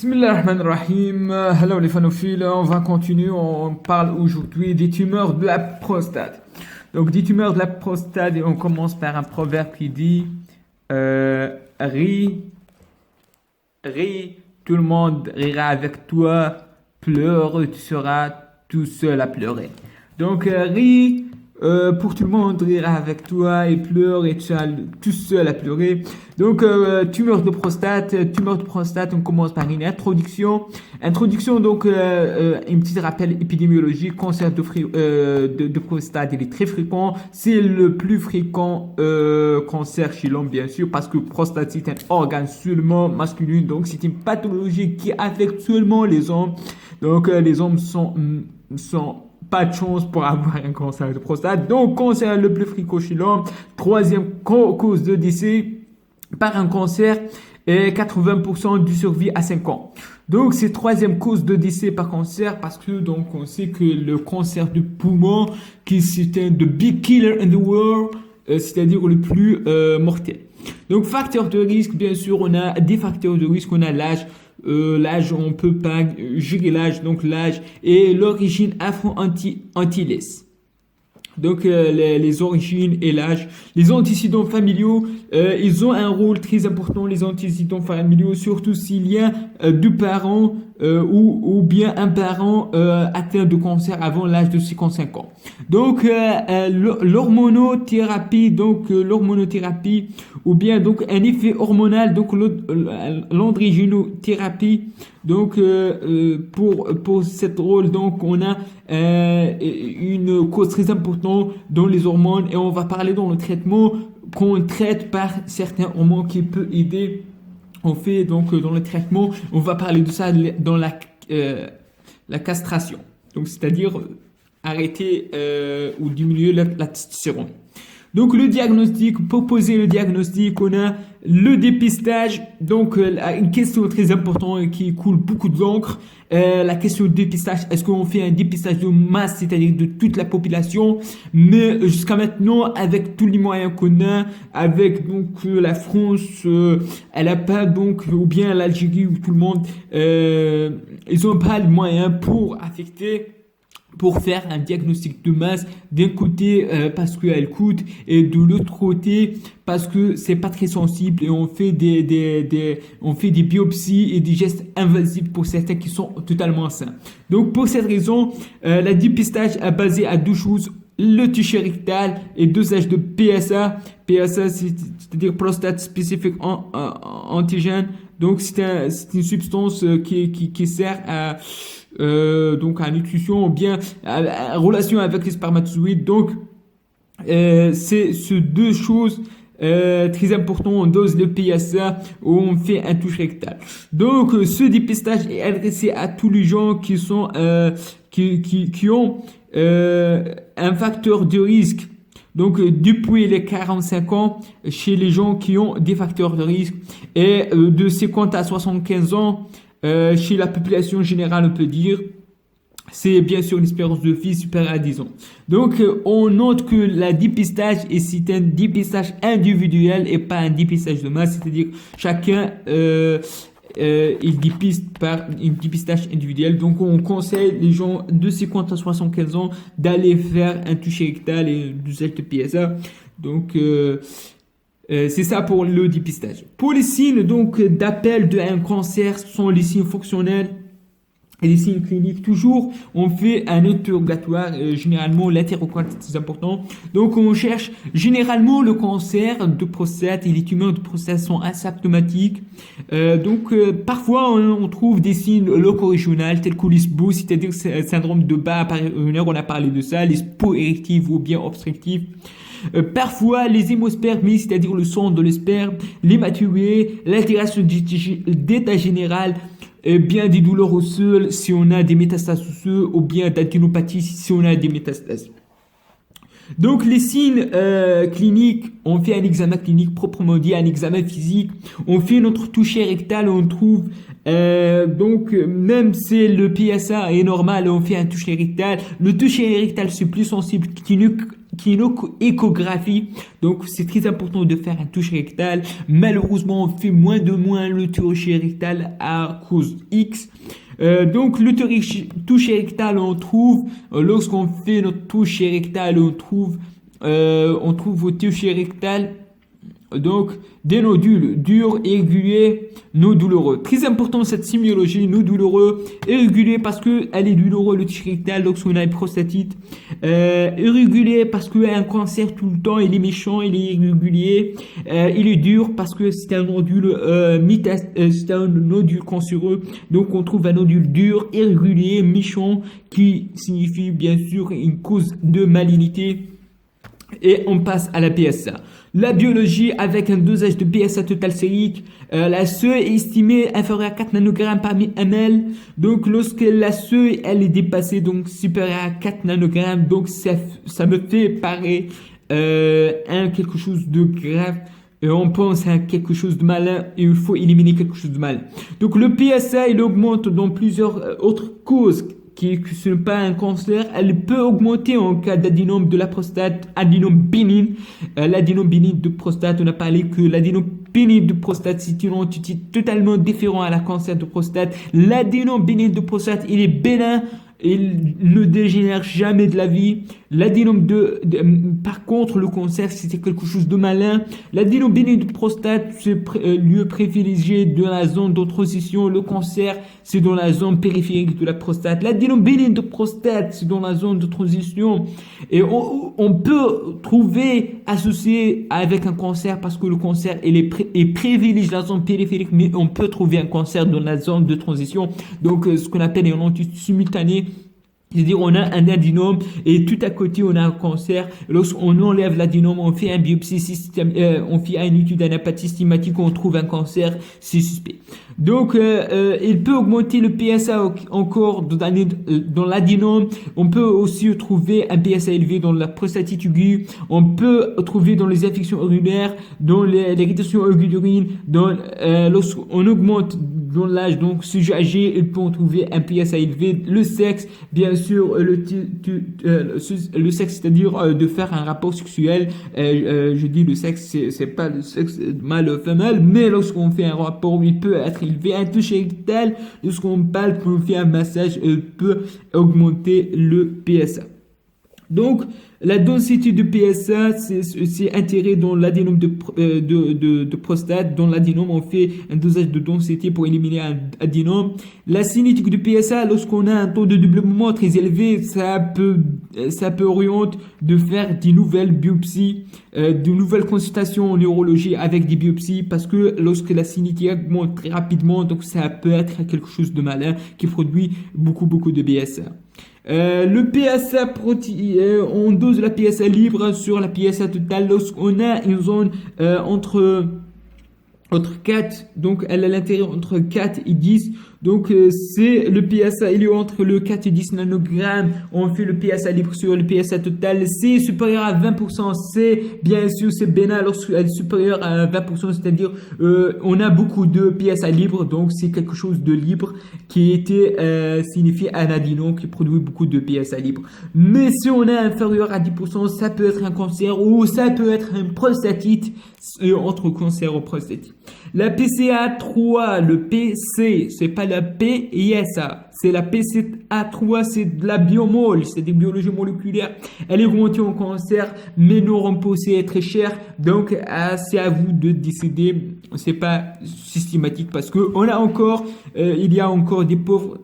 Bismillahirrahmanirrahim. Hello les fanophiles, on va continuer. On parle aujourd'hui des tumeurs de la prostate. Donc, des tumeurs de la prostate, et on commence par un proverbe qui dit ris, ris, tout le monde rira avec toi, pleure, tu seras tout seul à pleurer. Donc, ris, pour tout le monde rira avec toi et pleure et tu seras tout seul à pleurer. Donc, tumeur de prostate, on commence par une introduction. Donc, un petit rappel épidémiologique, cancer de prostate, il est très fréquent. C'est le plus fréquent cancer chez l'homme, bien sûr, parce que prostate, c'est un organe seulement masculin. Donc, c'est une pathologie qui affecte seulement les hommes. Donc, les hommes sont pas de chance pour avoir un cancer de prostate. Donc, cancer le plus fréquent chez l'homme. Troisième cause de décès par un cancer et 80% du survie à 5 ans. Donc, c'est troisième cause de décès par cancer parce que, donc, on sait que le cancer du poumon, qui c'est un the big killer in the world, c'est-à-dire le plus mortel. Donc, facteurs de risque, bien sûr, on a des facteurs de risque, on a l'âge. L'âge, on peut pas gérer l'âge, donc l'âge et l'origine afro-antillaise. Donc, les origines et l'âge. Les antécédents familiaux, ils ont un rôle très important, les antécédents familiaux, surtout s'il y a deux parents ou bien un parent atteint de cancer avant l'âge de 55 ans. Donc, l'hormonothérapie, ou bien donc un effet hormonal, donc l'androgénothérapie. Donc, pour cette rôle, donc, on a une cause très importante dans les hormones et on va parler dans le traitement qu'on traite par certains hormones qui peut aider. On fait donc dans le traitement, on va parler de ça dans la castration. Donc, c'est-à-dire arrêter ou diminuer la testostérone. Donc, le diagnostic, pour poser le diagnostic, on a le dépistage. Donc, une question très importante qui coule beaucoup d'encre. La question du dépistage, est-ce qu'on fait un dépistage de masse, c'est-à-dire de toute la population? Mais jusqu'à maintenant, avec tous les moyens qu'on a, avec donc la France, elle a pas donc, ou bien l'Algérie ou tout le monde, ils ont pas les moyens pour faire un diagnostic de masse, d'un côté parce qu'elle coûte et de l'autre côté parce que c'est pas très sensible et on fait des biopsies et des gestes invasifs pour certains qui sont totalement sains. Donc pour cette raison, la dépistage est basée à deux choses: le toucher rectal et dosage de PSA. PSA, c'est-à-dire prostate specific antigen. Donc c'est une substance qui sert à donc à nutrition ou bien à relation avec les spermatozoïdes. Donc c'est ces deux choses très importantes. On dose le PSA ou on fait un touche rectal. Donc ce dépistage est adressé à tous les gens qui sont qui ont un facteur de risque. Donc, depuis les 45 ans, chez les gens qui ont des facteurs de risque, et de 50 à 75 ans, chez la population générale, on peut dire, c'est bien sûr l'espérance de vie supérieure à 10 ans. Donc, on note que la dépistage, c'est un dépistage individuel et pas un dépistage de masse, c'est-à-dire chacun il dépiste par un dépistage individuel. Donc, on conseille les gens de 50 à 75 ans d'aller faire un toucher rectal et du de PSA. Donc, c'est ça pour le dépistage. Pour les signes donc d'appel d'un cancer, ce sont les signes fonctionnels et les signes cliniques. Toujours, on fait un interrogatoire. Généralement, l'interrogatoire c'est important. Donc, on cherche généralement le cancer de prostate et les tumeurs de prostate sont asymptomatiques. Donc, parfois, on trouve des signes locaux-régionaux tels que les SPO, c'est-à-dire le syndrome de bas on a parlé de ça, les SPO érectifs ou bien obstructifs. Parfois, les hémospermies, c'est-à-dire le sang de l'esperme, l'hématurie, l'altération d'état général, bien des douleurs osseuses si on a des métastases osseuses ou bien d'adénopathie si on a des métastases. Donc les signes cliniques, on fait un examen clinique proprement dit, un examen physique, on fait notre toucher rectal, on trouve donc même si le PSA est normal, on fait un toucher rectal. Le toucher rectal c'est plus sensible échographie. Donc, c'est très important de faire un toucher rectal. Malheureusement, on fait moins le toucher rectal à cause X. Donc, le toucher rectal, on trouve, lorsqu'on fait notre toucher rectal, on trouve au toucher rectal, donc, des nodules durs et réguliers, non douloureux. Très important cette sémiologie, non douloureux et régulier parce que elle est douloureuse, le toucher rectal, lorsqu'on a une prostatite. Irrégulier parce qu'il y a un cancer tout le temps, il est méchant, il est irrégulier. Il est dur parce que c'est un nodule, c'est un nodule cancéreux. Donc, on trouve un nodule dur, irrégulier, méchant, qui signifie bien sûr une cause de malignité. Et on passe à la PSA. La biologie avec un dosage de PSA total sérique, la seuil est estimée inférieure à 4 nanogrammes par ml. Donc lorsque la seuil elle est dépassée, donc supérieure à 4 nanogrammes, donc ça me fait paraître quelque chose de grave. Et on pense à quelque chose de malin et il faut éliminer quelque chose de malin. Donc le PSA il augmente dans plusieurs autres causes. Que ce n'est pas un cancer, elle peut augmenter en cas d'adénome de la prostate, adénome bénigne. L'adénome bénigne de prostate, on a parlé que l'adénome bénigne de prostate, c'est une entité totalement différente à la cancer de prostate. L'adénome bénigne de prostate, il est bénin. Il ne dégénère jamais de la vie. L'adénome par contre, le cancer, c'était quelque chose de malin. L'adénome bénigne de prostate, c'est lieu privilégié de la zone de transition. Le cancer, c'est dans la zone périphérique de la prostate. L'adénome bénigne de prostate, c'est dans la zone de transition. Et on peut trouver associé avec un cancer parce que le cancer, il privilégie la zone périphérique, mais on peut trouver un cancer dans la zone de transition. Donc, ce qu'on appelle une entité simultanée. C'est-à-dire, on a un adénome et tout à côté, on a un cancer. Lorsqu'on enlève l'adénome, on fait un biopsie on fait une étude d'anapathie systématique, on trouve un cancer, c'est suspect. Donc, il peut augmenter le PSA encore dans l'adénome. On peut aussi trouver un PSA élevé dans la prostatite aiguë. On peut trouver dans les infections urinaires, dans l'irritation aiguë d'urine, lorsqu'on augmente dans l'âge, donc sujet âgé, il peut en trouver un PSA élevé. Le sexe, bien sûr, le sexe, c'est-à-dire de faire un rapport sexuel. Je dis le sexe, c'est pas le sexe mâle ou femelle, mais lorsqu'on fait un rapport, il peut être élevé. Un toucher rectal, lorsqu'on parle, qu'on fait un massage, il peut augmenter le PSA. Donc, la densité de PSA, c'est intérêt dans l'adénome de prostate. Dans l'adénome, on fait un dosage de densité pour éliminer un adénome. La cinétique de PSA, lorsqu'on a un taux de doublement très élevé, ça peut orienter de faire des nouvelles biopsies, de nouvelles consultations en neurologie avec des biopsies, parce que lorsque la cinétique augmente très rapidement, donc ça peut être quelque chose de malin qui produit beaucoup de PSA. Le PSA on dose la PSA libre sur la PSA totale lorsqu'on a une zone entre 4, donc elle est à l'intérieur entre 4 et 10. Donc c'est le PSA, il est entre le 4 et 10 nanogrammes. On fait le PSA libre sur le PSA total. C'est supérieur à 20%. C'est bien sûr c'est bénin lorsqu'elle est supérieure à 20%, c'est-à-dire on a beaucoup de PSA libre, donc c'est quelque chose de libre qui était signifié un adénome qui produit beaucoup de PSA libre. Mais si on est inférieur à 10%, ça peut être un cancer ou ça peut être une prostatite, entre cancer ou prostatite. La PCA3, le PC, c'est pas la PISA, c'est la PCA3, c'est de la biomol, c'est des biologies moléculaires. Elle est remontée en cancer, mais non remboursée, très cher. Donc, c'est à vous de décider. C'est pas systématique parce que il y a encore des pauvres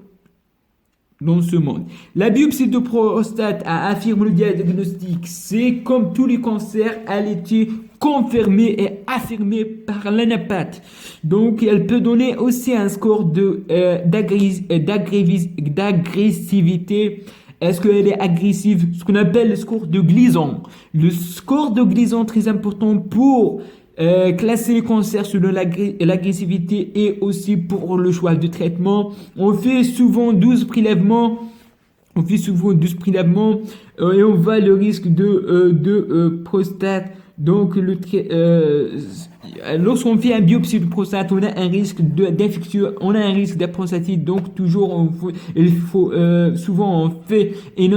dans ce monde. La biopsie de prostate affirme le diagnostic. C'est comme tous les cancers, elle était confirmée et affirmée par l'anapathe. Donc, elle peut donner aussi un score d'agressivité. Est-ce qu'elle est agressive? Ce qu'on appelle le score de Gleason. Le score de Gleason, très important pour classer les cancers selon l'agressivité et aussi pour le choix de traitement. On fait souvent 12 prélèvements. Et on voit le risque de prostate. Donc, lorsqu'on fait un biopsie de prostate, on a un risque d'infection, on a un risque de prostatite. Donc, toujours, souvent, on fait une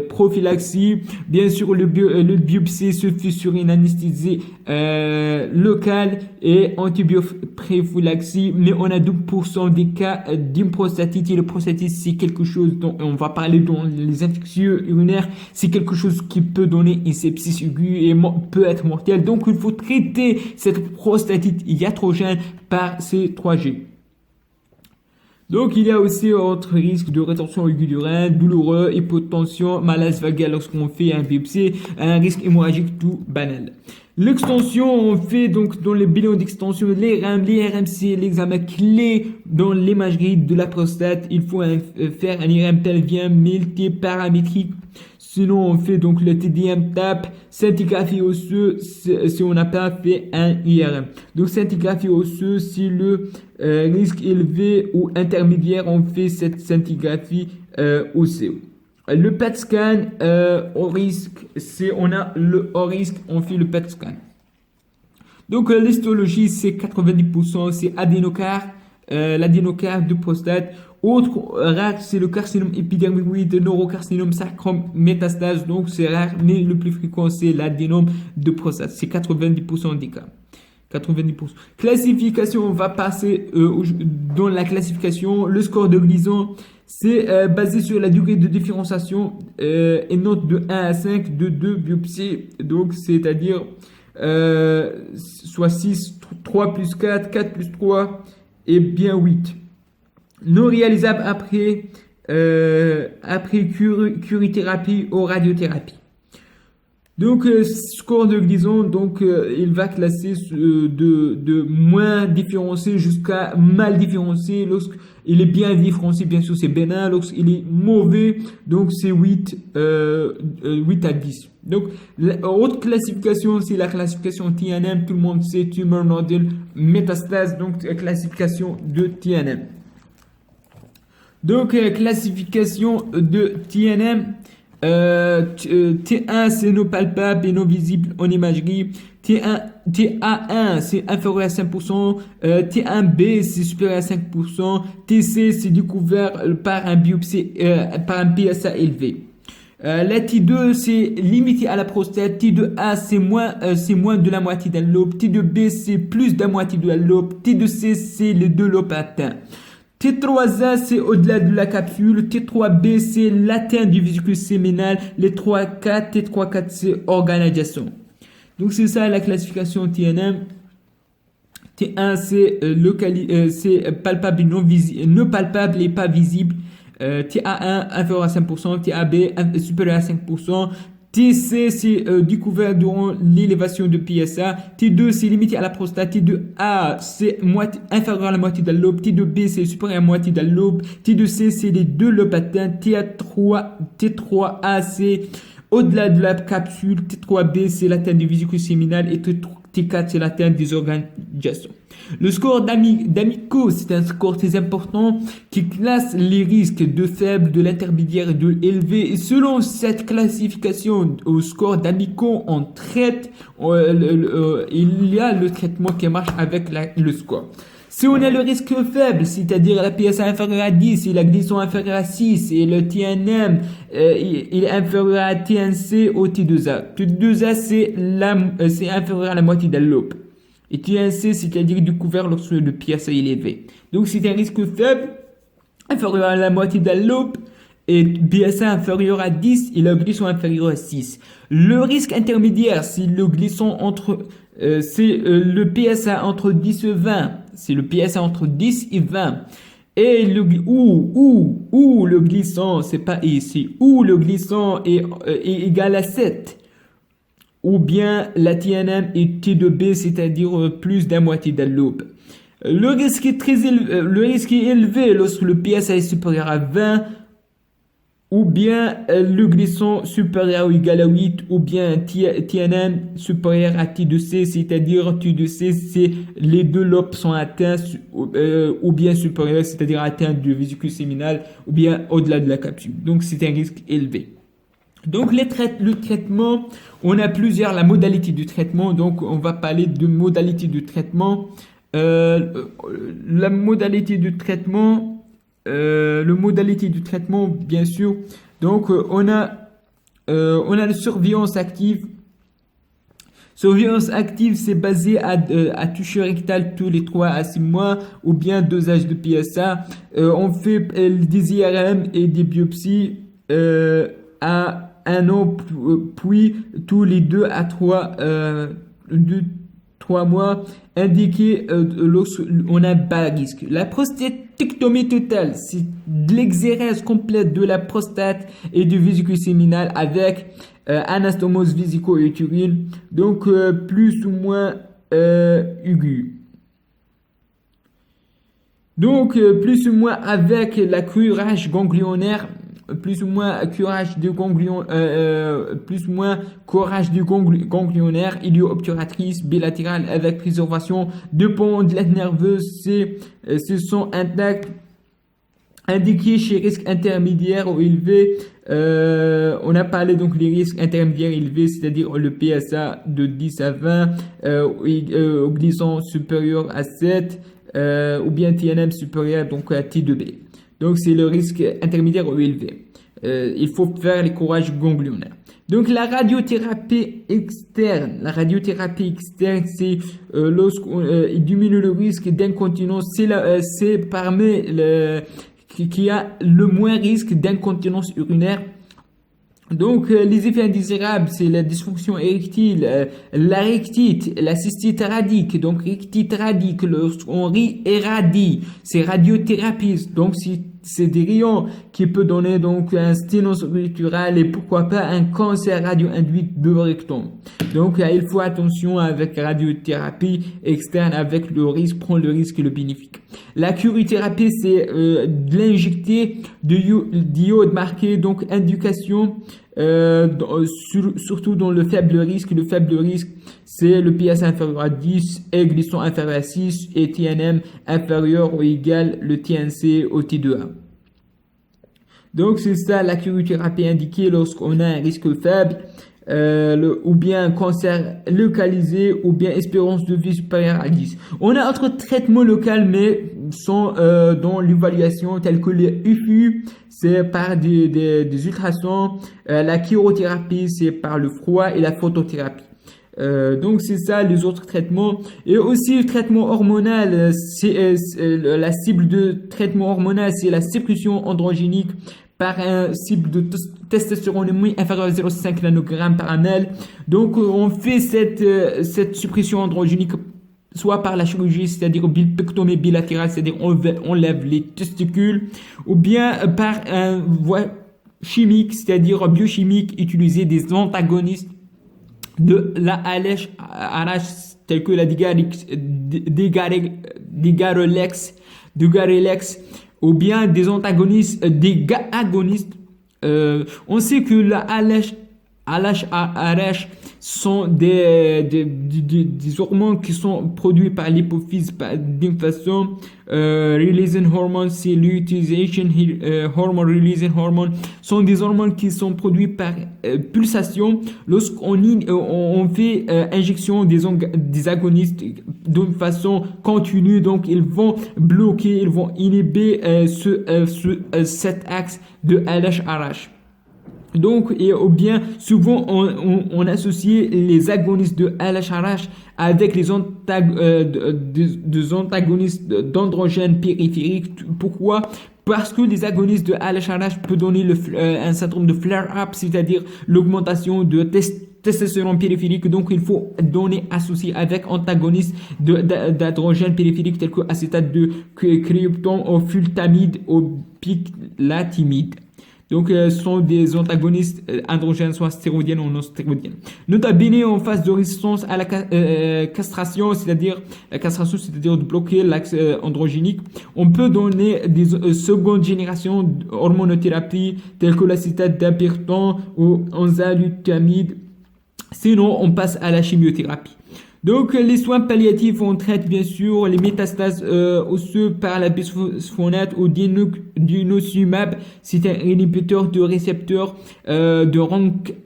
prophylaxie. Bien sûr, le biopsie se fait sur une anesthésie locale et antibioprophylaxie, mais on a 12% des cas d'une prostatite. Et le prostatite, c'est quelque chose dont on va parler dans les infections urinaires. C'est quelque chose qui peut donner une sepsis aiguë et peut être mortel. Donc, il faut traiter cette prostatite iatrogène par C3G. Donc, il y a aussi autre risque de rétention aiguë du rein, douloureux, hypotension, malaise vagal lorsqu'on fait un biopsie, un risque hémorragique tout banal. L'extension, on fait donc dans les bilans d'extension les IRM, c'est l'examen clé dans l'imagerie de la prostate. Il faut faire un IRM pelvien multiparamétrique. Sinon, on fait donc le TDM TAP, scintigraphie osseuse, si on n'a pas fait un IRM. Donc, scintigraphie osseuse, si le risque élevé ou intermédiaire, on fait cette scintigraphie osseuse. Le PET scan, au risque, si on a le haut risque, on fait le PET scan. Donc, l'histologie, c'est 90%, c'est l'adénocarcinome de prostate. Autre rare, c'est le carcinome épidermoïde, neurocarcinome, sarcome, métastase. Donc, c'est rare, mais le plus fréquent, c'est l'adénome de prostate. C'est 90% des cas. 90%. Classification, on va passer dans la classification. Le score de Gleason, c'est basé sur la durée de différenciation et note de 1 à 5 de 2 biopsies. Donc, c'est-à-dire soit 6, 3 plus 4, 4 plus 3 et bien 8. Non réalisable après curithérapie ou radiothérapie. Donc, score de Gleason, donc il va classer de moins différencié jusqu'à mal différencié. Lorsqu'il est bien différencié, bien sûr, c'est bénin. Lorsqu'il est mauvais, donc c'est 8 à 10. Donc, autre classification, c'est la classification TNM. Tout le monde sait, tumor nodule métastase, donc classification de TNM. Donc, classification de TNM. T1 c'est non palpable et non visible en imagerie. TA1 c'est inférieur à 5%. T1B c'est supérieur à 5%. TC c'est découvert par un biopsie, par un PSA élevé. La T2 c'est limité à la prostate. T2A c'est moins de la moitié d'un lobe. T2B c'est plus de la moitié de la lobe. T2C c'est les deux lobes atteints. T3A, c'est au-delà de la capsule. T3B, c'est l'atteinte du vésicule séminal. Les 3-4, T3-4, c'est organe adjacent. Donc, c'est ça la classification TNM. T1, c'est palpable et non palpable et pas visible. TA1, inférieur à 5%. TAB, supérieur à 5%. TC, c'est découvert durant l'élévation de PSA. T2, c'est limité à la prostate. T2A, c'est inférieur à la moitié de la lobe. T2B, c'est supérieur à la moitié de la lobe. T2C, c'est les deux lobes atteints. T3A, c'est au-delà de la capsule. T3B, c'est l'atteinte du vésicule séminal. Et T4, c'est l'atteinte des organes adjacents. Le score d'Amico, c'est un score très important qui classe les risques de faible, de l'intermédiaire et de élevé. Et selon cette classification au score d'Amico, on traite, il y a le traitement qui marche avec le score. Si on a le risque faible, c'est-à-dire la PSA inférieure à 10 et la Gleason inférieure à 6 et le TNM il est inférieur à TNC au T2A. T2A, c'est inférieur à la moitié de la lobe. Et TNC, c'est-à-dire découvert lorsque le PSA est élevé. Donc, c'est un risque faible, inférieur à la moitié de la lobe, et PSA inférieur à 10 et le Gleason inférieur à 6. Le risque intermédiaire, c'est le Gleason le PSA entre 10 et 20. C'est le PSA entre 10 et 20. Et le Gleason, c'est pas ici, où le Gleason est égal à 7. Ou bien la TNM et T2B, c'est-à-dire plus d'un moitié de la lobe. Le risque est élevé lorsque le PSA est supérieur à 20, ou bien le Gleason supérieur ou égal à 8, ou bien TNM supérieur à T2C, c'est-à-dire T2C, c'est les deux lobes sont atteints, ou bien supérieur, c'est-à-dire atteint du vésicule séminal, ou bien au-delà de la capsule. Donc, c'est un risque élevé. Donc, le traitement, on a la modalité du traitement. Donc, on va parler de modalité du traitement. La modalité du traitement, bien sûr. Donc, on a On a la surveillance active. Surveillance active, c'est basé à toucher rectal tous les 3 à 6 mois ou bien dosage de PSA. On fait des IRM et des biopsies à 1 an, puis tous les 2 à 3 mois, indiqué lorsqu'on a bas risque. La prostatectomie totale, c'est de l'exérèse complète de la prostate et du vésicule séminal avec anastomose vésico-utérine, donc plus ou moins aiguë. Donc plus ou moins avec la curage ganglionnaire, plus ou moins curage de ganglion, plus ou moins courage du ganglionnaire, ilio-obturatrice bilatérale avec préservation de pendules nerveuses, ce sont intacts, indiqués chez risque intermédiaire ou élevé. On a parlé donc les risques intermédiaires élevés, c'est-à-dire le PSA de 10 à 20, glissant supérieur à 7, ou bien TNM supérieur donc à T2B. Donc c'est le risque intermédiaire ou élevé. Il faut faire les courages ganglionnaires. Donc la radiothérapie externe, c'est lorsqu'on diminue le risque d'incontinence, c'est parmi qui a le moins risque d'incontinence urinaire. Donc les effets indésirables, c'est la dysfonction érectile, la rectite, la cystite radique. Donc rectite radique, lorsqu'on irradie, c'est radiothérapie. Donc c'est des rayons qui peut donner donc un sténose guttural et pourquoi pas un cancer radio-induit de rectum. Donc il faut attention avec radiothérapie externe avec le risque, prendre le risque et le bénéfice. La curithérapie, c'est de l'injecter d'iode marqué, donc indication surtout dans le faible risque. Le faible risque, c'est le PSA inférieur à 10 et glissant inférieur à 6 et TNM inférieur ou égal le TNC au T2A. Donc c'est ça la curithérapie indiquée lorsqu'on a un risque faible, ou bien un cancer localisé, ou bien espérance de vie supérieure à 10. On a autre traitement local, mais sont dans l'évaluation, tels que les UFU, c'est par des ultrasons, la chirurgie, c'est par le froid et la photothérapie. Donc c'est ça les autres traitements. Et aussi le traitement hormonal, la cible de traitement hormonal, c'est la sécrétion androgénique par un cible de testostérone inférieur à 0,5 nanogramme par ml. Donc on fait cette suppression androgénique soit par la chirurgie, c'est-à-dire bilpectomie bilatérale, c'est-à-dire on enlève les testicules, ou bien par un voie chimique, c'est-à-dire biochimique, utiliser des antagonistes de la ALH, tels que la Digarolex, ou bien des antagonistes, des agonistes. On sait que la ALH sont des hormones qui sont produits par l'hypophyse d'une façon. Releasing hormone, c'est l'utilisation hormone, releasing hormone, sont des hormones qui sont produits par pulsation. Lorsqu'on fait injection des agonistes d'une façon continue, donc ils vont bloquer, ils vont inhiber cet axe de LH-RH. Donc, ou bien souvent on associe les agonistes de LH-RH avec les antagonistes d'androgènes périphériques. Pourquoi? Parce que les agonistes de LH-RH peuvent donner un syndrome de flare-up, c'est-à-dire l'augmentation de testostérone périphérique. Donc il faut donner associé avec antagonistes d'androgènes périphériques tels que acétate de krypton ou fultamide ou piclatimide. Donc, ce sont des antagonistes androgènes, soit stéroïdiennes ou non stéroïdiennes. Nota bene, en phase de résistance à la castration, c'est-à-dire de bloquer l'axe androgénique, on peut donner des seconde génération hormonothérapie telles que l'acétate d'apirton ou enzalutamide. Sinon, on passe à la chimiothérapie. Donc, les soins palliatifs, on traite bien sûr les métastases osseuses par la bisphosphonate ou denosumab. C'est un inhibiteur de récepteur de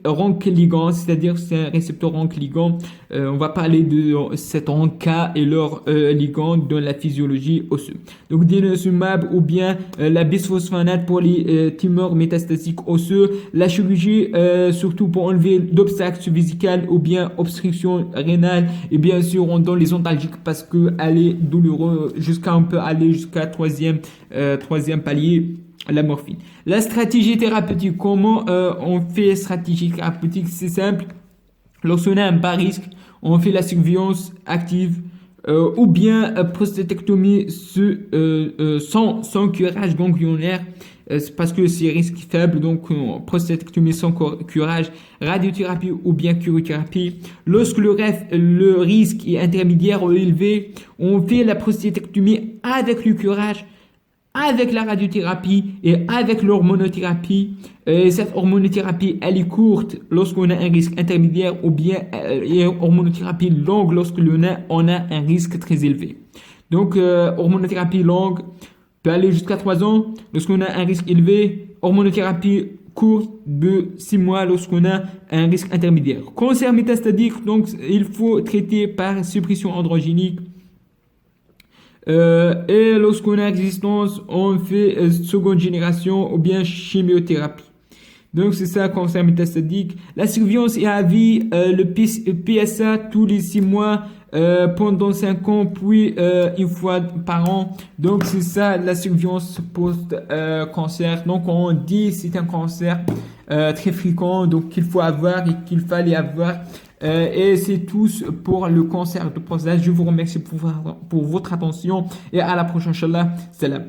RONC ligand, c'est-à-dire c'est un récepteur RONC ligand. On va parler de cette RONC et leur ligand dans la physiologie osseuse. Donc, denosumab ou bien la bisphosphonate pour les tumeurs métastatiques osseuses. La chirurgie, surtout pour enlever l'obstacle vésical ou bien obstruction rénale. Et bien sûr, on donne les antalgiques parce qu'elle est douloureuse, on peut aller jusqu'à troisième palier, la morphine. La stratégie thérapeutique, comment on fait stratégie thérapeutique? C'est simple. Lorsqu'on a un bas risque, on fait la surveillance active ou bien prostatectomie sans curage ganglionnaire. C'est parce que c'est risque faible, donc prostatectomie sans curage, radiothérapie ou bien cryothérapie. Lorsque le risque est intermédiaire ou élevé, on fait la prostatectomie avec le curage, avec la radiothérapie et avec l'hormonothérapie. Cette hormonothérapie, elle est courte lorsqu'on a un risque intermédiaire ou bien hormonothérapie longue lorsque on a un risque très élevé. Donc, hormonothérapie longue peut aller jusqu'à 3 ans lorsqu'on a un risque élevé, hormonothérapie courte de 6 mois lorsqu'on a un risque intermédiaire. Cancer métastatique, donc il faut traiter par suppression androgénique. Et lorsqu'on a résistance, on fait seconde génération ou bien chimiothérapie. Donc c'est ça, cancer métastatique. La surveillance est à vie, le PSA tous les 6 mois pendant 5 ans, puis une fois par an. Donc c'est ça la surveillance post-cancer. Donc on dit c'est un cancer très fréquent, donc qu'il faut avoir et qu'il fallait avoir. Et c'est tout pour le cancer de prostate. Je vous remercie pour votre attention et à la prochaine, Inch'Allah. Salam.